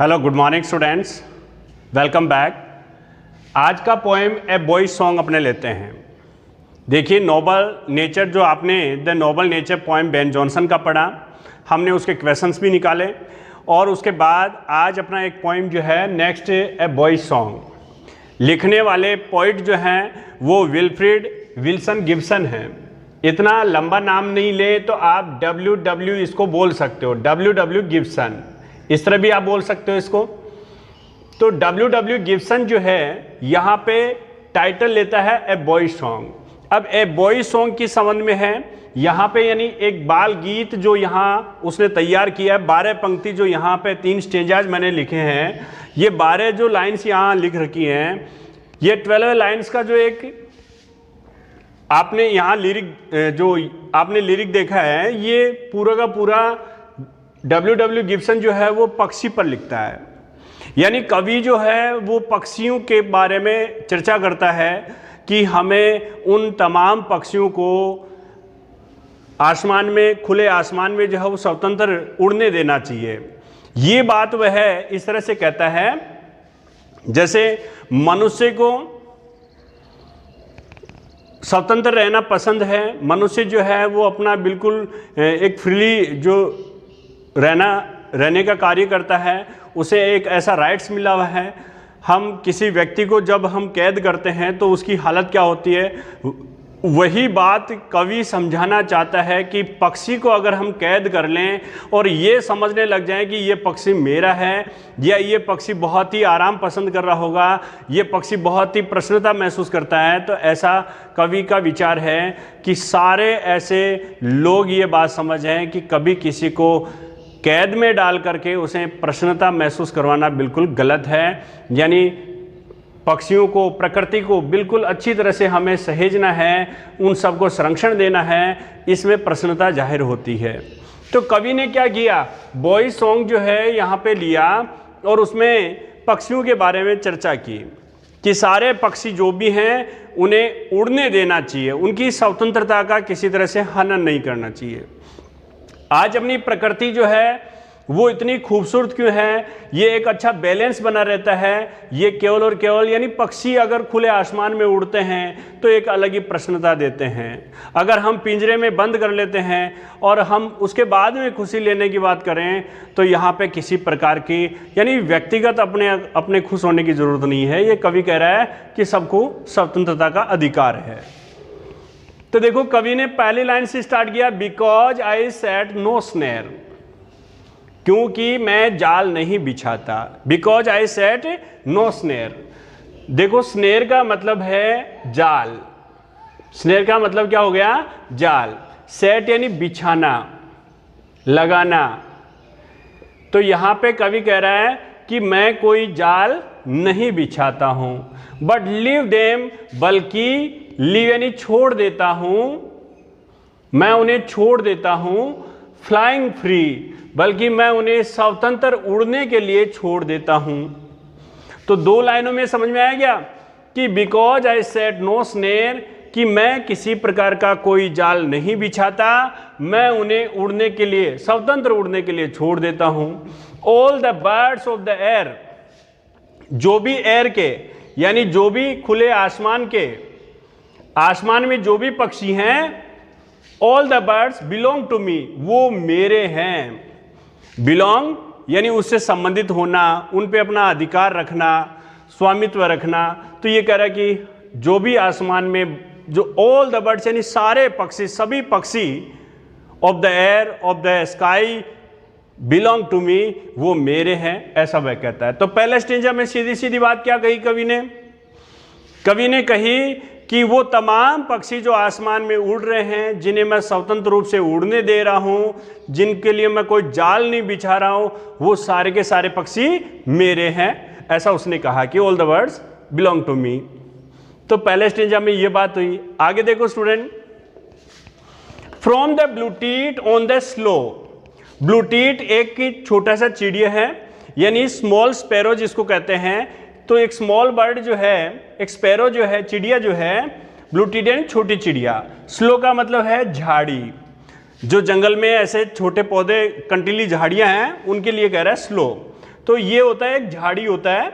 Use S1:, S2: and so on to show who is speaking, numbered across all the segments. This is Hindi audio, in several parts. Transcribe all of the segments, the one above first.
S1: Hello good morning students, welcome back. आज का पोएम ए बॉयज सॉन्ग अपने लेते हैं। देखिए, नोबल नेचर जो आपने the Nobel nature poem Ben Jonson का पढ़ा, हमने उसके क्वेश्चंस भी निकाले और उसके बाद आज अपना एक पोएम जो है नेक्स्ट ए बॉयज सॉन्ग लिखने वाले पोइट जो हैं वो विल्फ्रेड विल्सन गिब्सन हैं। इतना लंबा नाम नहीं ले तो आप डब्ल्यू इसको बोल सकते हो, डब्ल्यू गिब्सन, इस तरह भी आप बोल सकते हो इसको। तो डब्ल्यू गिब्सन जो है यहाँ पे टाइटल लेता है ए बॉयज सॉन्ग। अब ए बॉयज सॉन्ग किस संबंध में है यहाँ पे, यानी एक बाल गीत जो यहाँ उसने तैयार किया है। 12 पंक्ति जो यहाँ पे 3 स्टेंजाज मैंने लिखे हैं, ये 12 जो लाइन्स यहाँ लिख रखी हैं, ये 12 लाइन्स का जो एक आपने यहाँ लिरिक देखा है, ये पूरा का पूरा डब्ल्यू गिब्सन जो है वो पक्षी पर लिखता है। यानी कवि जो है वो पक्षियों के बारे में चर्चा करता है कि हमें उन तमाम पक्षियों को आसमान में, खुले आसमान में जो है वो स्वतंत्र उड़ने देना चाहिए। ये बात वह है इस तरह से कहता है जैसे मनुष्य को स्वतंत्र रहना पसंद है, मनुष्य जो है वो अपना बिल्कुल एक फ्रीली जो रहने का कार्य करता है, उसे एक ऐसा राइट्स मिला हुआ है। हम किसी व्यक्ति को जब हम कैद करते हैं तो उसकी हालत क्या होती है, वही बात कवि समझाना चाहता है कि पक्षी को अगर हम कैद कर लें और ये समझने लग जाएं कि ये पक्षी मेरा है, या ये पक्षी बहुत ही आराम पसंद कर रहा होगा, ये पक्षी बहुत ही प्रसन्नता महसूस करता है, तो ऐसा कवि का विचार है कि सारे ऐसे लोग ये बात समझें कि कभी किसी को कैद में डाल करके उसे प्रसन्नता महसूस करवाना बिल्कुल गलत है। यानी पक्षियों को, प्रकृति को बिल्कुल अच्छी तरह से हमें सहेजना है, उन सबको संरक्षण देना है, इसमें प्रसन्नता जाहिर होती है। तो कवि ने क्या किया, बॉयज सॉन्ग जो है यहाँ पे लिया और उसमें पक्षियों के बारे में चर्चा की कि सारे पक्षी जो भी हैं उन्हें उड़ने देना चाहिए, उनकी स्वतंत्रता का किसी तरह से हनन नहीं करना चाहिए। आज अपनी प्रकृति जो है वो इतनी खूबसूरत क्यों है, ये एक अच्छा बैलेंस बना रहता है। ये केवल और केवल, यानी पक्षी अगर खुले आसमान में उड़ते हैं तो एक अलग ही प्रसन्नता देते हैं। अगर हम पिंजरे में बंद कर लेते हैं और हम उसके बाद में खुशी लेने की बात करें तो यहाँ पे किसी प्रकार की, यानी व्यक्तिगत अपने खुश होने की ज़रूरत नहीं है। ये कवि कह रहा है कि सबको स्वतंत्रता का अधिकार है। तो देखो, कवि ने पहली लाइन से स्टार्ट किया, because I set no snare, क्योंकि मैं जाल नहीं बिछाता। Because I set no snare. देखो, स्नेर का मतलब है जाल, स्नेर का मतलब क्या हो गया, जाल। सेट यानी बिछाना, लगाना। तो यहां पे कवि कह रहा है कि मैं कोई जाल नहीं बिछाता हूं, बट लीव देम, बल्कि लीव यानी छोड़ देता हूं, मैं उन्हें छोड़ देता हूं। फ्लाइंग फ्री, बल्कि मैं उन्हें स्वतंत्र उड़ने के लिए छोड़ देता हूं। तो 2 लाइनों में समझ में आ गया कि because I set no snare, कि मैं किसी प्रकार का कोई जाल नहीं बिछाता, मैं उन्हें उड़ने के लिए, स्वतंत्र उड़ने के लिए छोड़ देता हूं। All the birds of the air, जो भी एयर के, यानी जो भी खुले आसमान के, आसमान में जो भी पक्षी हैं, all the birds belong to me, वो मेरे हैं। बिलोंग यानी उससे संबंधित होना, उन पे अपना अधिकार रखना, स्वामित्व रखना। तो ये कह रहा है कि जो भी आसमान में, जो ऑल द बर्ड्स यानी सारे पक्षी, सभी पक्षी of the air, of the sky, belong to me, वो मेरे हैं, ऐसा वह कहता है। तो पहले स्टेंजा में सीधी सीधी बात क्या कही कवि ने, कवि ने कही कि वो तमाम पक्षी जो आसमान में उड़ रहे हैं, जिन्हें मैं स्वतंत्र रूप से उड़ने दे रहा हूं, जिनके लिए मैं कोई जाल नहीं बिछा रहा हूं, वो सारे के सारे पक्षी मेरे हैं, ऐसा उसने कहा कि all the birds belong to me. तो पहले स्टेंजा में ये बात हुई। आगे देखो student, from the blue tit on the sloe. Blue tit एक छोटा सा चिड़िया है, यानी स्मॉल स्पैरो जिसको कहते हैं। तो एक स्मॉल बर्ड जो है, एक स्पैरो जो है, चिड़िया जो है, ब्लूटीट यानी छोटी चिड़िया। स्लो का मतलब है झाड़ी, जो जंगल में ऐसे छोटे पौधे, कंटीली झाड़ियां हैं, उनके लिए कह रहा है स्लो। तो ये होता है एक झाड़ी होता है।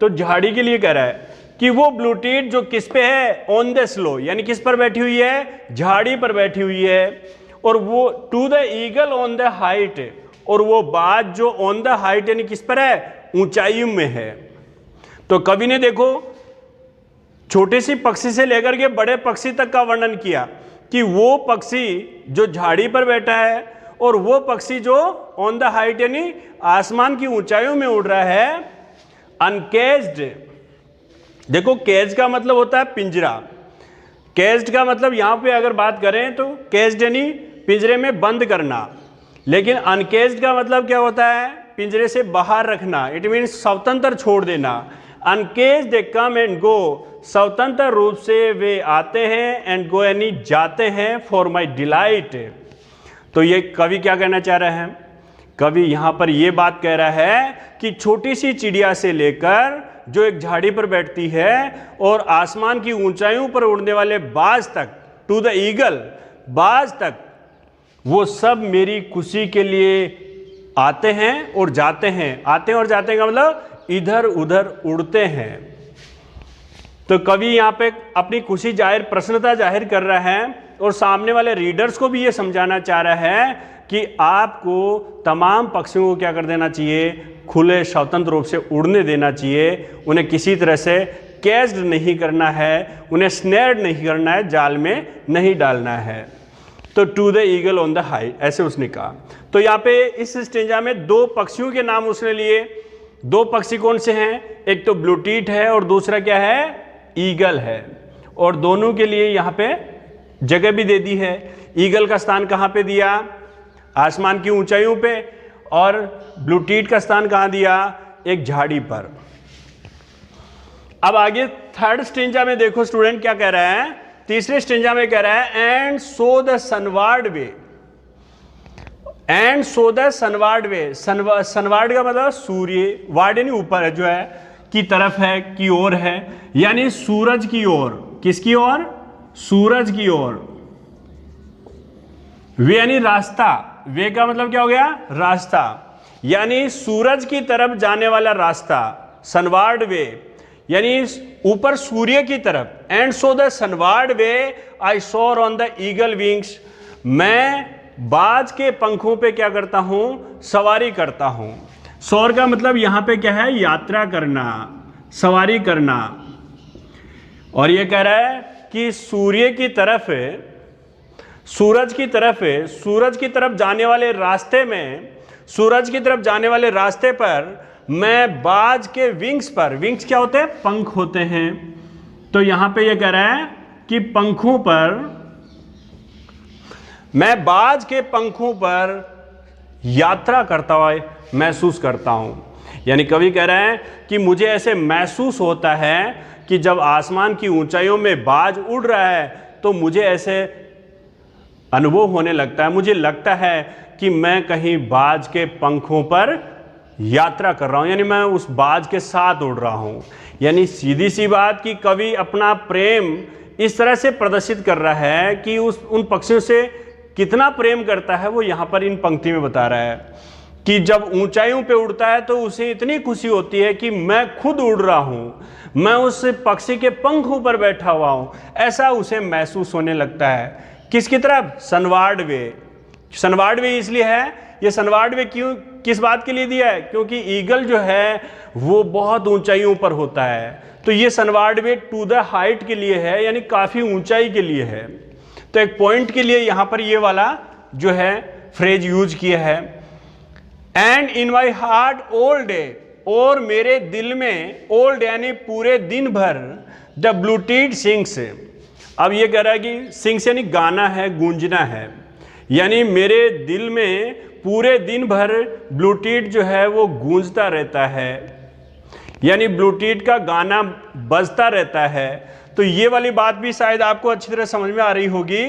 S1: तो झाड़ी के लिए कह रहा है कि वो ब्लू टीट जो किस पे है, ऑन द स्लो, यानी किस पर बैठी हुई है, झाड़ी पर बैठी हुई है। और वो to the eagle on the height, और वो बाज जो ऑन द हाइट यानी किस पर है, ऊंचाई में है। तो कवि ने देखो छोटे सी पक्षी से लेकर के बड़े पक्षी तक का वर्णन किया कि वो पक्षी जो झाड़ी पर बैठा है और वो पक्षी जो ऑन द हाइट यानी आसमान की ऊंचाइयों में उड़ रहा है। अनकेज्ड, देखो केज का मतलब होता है पिंजरा, केज्ड का मतलब यहां पे अगर बात करें तो केज्ड यानी पिंजरे में बंद करना, लेकिन अनकेज्ड का मतलब क्या होता है, पिंजरे से बाहर रखना। इट मीन्स स्वतंत्र छोड़ देना। अनकेज्ड दे कम एंड गो, स्वतंत्र रूप से वे आते हैं, एंड गो यानी जाते हैं, फॉर माई डिलाइट। तो ये कवि क्या कहना चाह रहे हैं, कवि यहाँ पर ये बात कह रहा है कि छोटी सी चिड़िया से लेकर जो एक झाड़ी पर बैठती है और आसमान की ऊंचाइयों पर उड़ने वाले बाज तक, टू द ईगल, बाज तक, वो सब मेरी खुशी के लिए आते हैं और जाते हैं। आते हैं और जाते हैं का मतलब इधर उधर उड़ते हैं। तो कवि यहाँ पे अपनी खुशी जाहिर, प्रसन्नता जाहिर कर रहा है और सामने वाले रीडर्स को भी ये समझाना चाह रहा है कि आपको तमाम पक्षियों को क्या कर देना चाहिए, खुले स्वतंत्र रूप से उड़ने देना चाहिए। उन्हें किसी तरह से कैच्ड नहीं करना है, उन्हें स्नेर्ड नहीं करना है, जाल में नहीं डालना है। तो to the eagle on the high, ऐसे उसने कहा। तो यहाँ पे इस स्टेंजा में दो पक्षियों के नाम उसने लिए। दो पक्षी कौन से हैं, एक तो ब्लू टीट है और दूसरा क्या है, ईगल है। और दोनों के लिए यहाँ पे जगह भी दे दी है। ईगल का स्थान कहाँ पे दिया, आसमान की ऊंचाइयों पे, और ब्लू टीट का स्थान कहाँ दिया, एक झाड़ी पर। अब आगे थर्ड स्टेंजा में देखो स्टूडेंट क्या कह रहा है, तीसरे स्टेंजा में कह रहा है and so the sunward way, and so the sunward way. Sunward का मतलब सूर्य, वार्ड यानी ऊपर है, जो है की तरफ है, की ओर है, यानी सूरज की ओर। किसकी ओर, सूरज की ओर। वे यानी रास्ता, वे का मतलब क्या हो गया, रास्ता, यानी सूरज की तरफ जाने वाला रास्ता, सनवार्ड वे, यानी ऊपर सूर्य की तरफ। एंड सो द सनवार्ड वे आई सोर ऑन द ईगल विंग्स, मैं बाज के पंखों पे क्या करता हूं, सवारी करता हूं। सोर का मतलब यहां पे क्या है, यात्रा करना, सवारी करना। और ये कह रहा है कि सूर्य की तरफ, सूरज की तरफ, सूरज की तरफ जाने वाले रास्ते में, सूरज की तरफ जाने वाले रास्ते पर मैं बाज के विंग्स पर, विंग्स क्या होते हैं, पंख होते हैं। तो यहां पे ये कह रहा है कि पंखों पर, मैं बाज के पंखों पर यात्रा करता हुआ महसूस करता हूं। यानी कवि कह रहे हैं कि मुझे ऐसे महसूस होता है कि जब आसमान की ऊंचाइयों में बाज उड़ रहा है तो मुझे ऐसे अनुभव होने लगता है, मुझे लगता है कि मैं कहीं बाज के पंखों पर यात्रा कर रहा हूं, यानी मैं उस बाज के साथ उड़ रहा हूं। यानी सीधी सी बात कि कवि अपना प्रेम इस तरह से प्रदर्शित कर रहा है कि उन पक्षियों से कितना प्रेम करता है, वो यहाँ पर इन पंक्ति में बता रहा है कि जब ऊंचाइयों पे उड़ता है तो उसे इतनी खुशी होती है कि मैं खुद उड़ रहा हूँ, मैं उस पक्षी के पंखों पर बैठा हुआ हूँ, ऐसा उसे महसूस होने लगता है। किसकी तरफ, सनवार्ड वे। सनवार्ड वे इसलिए है, ये सनवार्ड वे क्यों, किस बात के लिए दिया है, क्योंकि ईगल जो है वो बहुत ऊंचाइयों पर होता है। तो ये सनवार्ड वे टू द हाइट के लिए है, यानी काफ़ी ऊंचाई के लिए है। तो एक पॉइंट के लिए यहाँ पर ये वाला जो है फ्रेज यूज किया है। And in my heart all day, और मेरे दिल में, ऑल डे यानी पूरे दिन भर, द ब्लू टीट सिंग्स। अब ये कह रहा है कि सिंग्स यानी गाना है, गूंजना है, यानी मेरे दिल में पूरे दिन भर ब्लू टीट जो है वो गूंजता रहता है, यानी ब्लू टीट का गाना बजता रहता है। तो ये वाली बात भी शायद आपको अच्छी तरह समझ में आ रही होगी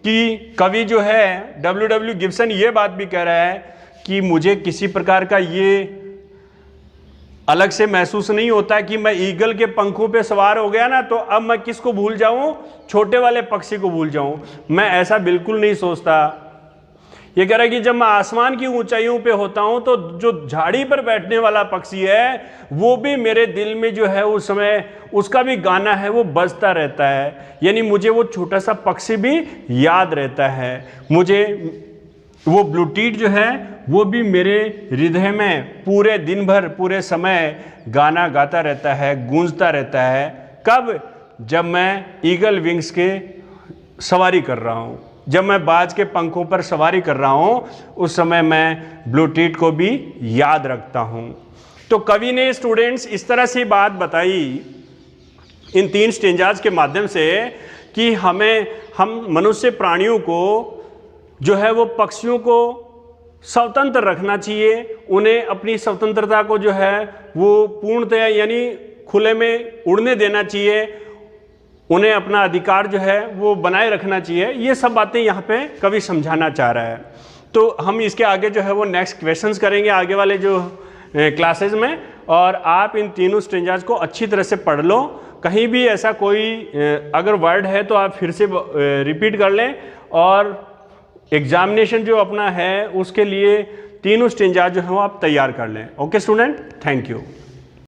S1: कि कवि जो है W.W. गिब्सन ये बात भी कह रहा है कि मुझे किसी प्रकार का ये अलग से महसूस नहीं होता कि मैं ईगल के पंखों पे सवार हो गया ना तो अब मैं किसको भूल जाऊं, छोटे वाले पक्षी को भूल जाऊं। मैं ऐसा बिल्कुल नहीं सोचता। ये कह रहा है कि जब मैं आसमान की ऊंचाइयों पे होता हूं तो जो झाड़ी पर बैठने वाला पक्षी है वो भी मेरे दिल में जो है उस समय उसका भी गाना है वो बजता रहता है, यानी मुझे वो छोटा सा पक्षी भी याद रहता है, मुझे वो ब्लू टीट जो है वो भी मेरे हृदय में पूरे दिन भर पूरे समय गाना गाता रहता है, गूंजता रहता है। कब? जब मैं ईगल विंग्स के सवारी कर रहा हूँ, जब मैं बाज के पंखों पर सवारी कर रहा हूँ, उस समय मैं ब्लू टीट को भी याद रखता हूँ। तो कवि ने स्टूडेंट्स इस तरह से बात बताई इन 3 स्टेंजाज के माध्यम से कि हम मनुष्य प्राणियों को जो है वो पक्षियों को स्वतंत्र रखना चाहिए, उन्हें अपनी स्वतंत्रता को जो है वो पूर्णतया यानी खुले में उड़ने देना चाहिए, उन्हें अपना अधिकार जो है वो बनाए रखना चाहिए। ये सब बातें यहाँ पे कवि समझाना चाह रहा है। तो हम इसके आगे जो है वो नेक्स्ट क्वेश्चंस करेंगे आगे वाले जो क्लासेस में, और आप इन तीनों स्टेंजाज को अच्छी तरह से पढ़ लो। कहीं भी ऐसा कोई अगर वर्ड है तो आप फिर से रिपीट कर लें, और एग्जामिनेशन जो अपना है उसके लिए तीनों स्टेंजाज जो है वो आप तैयार कर लें। Okay student, thank you.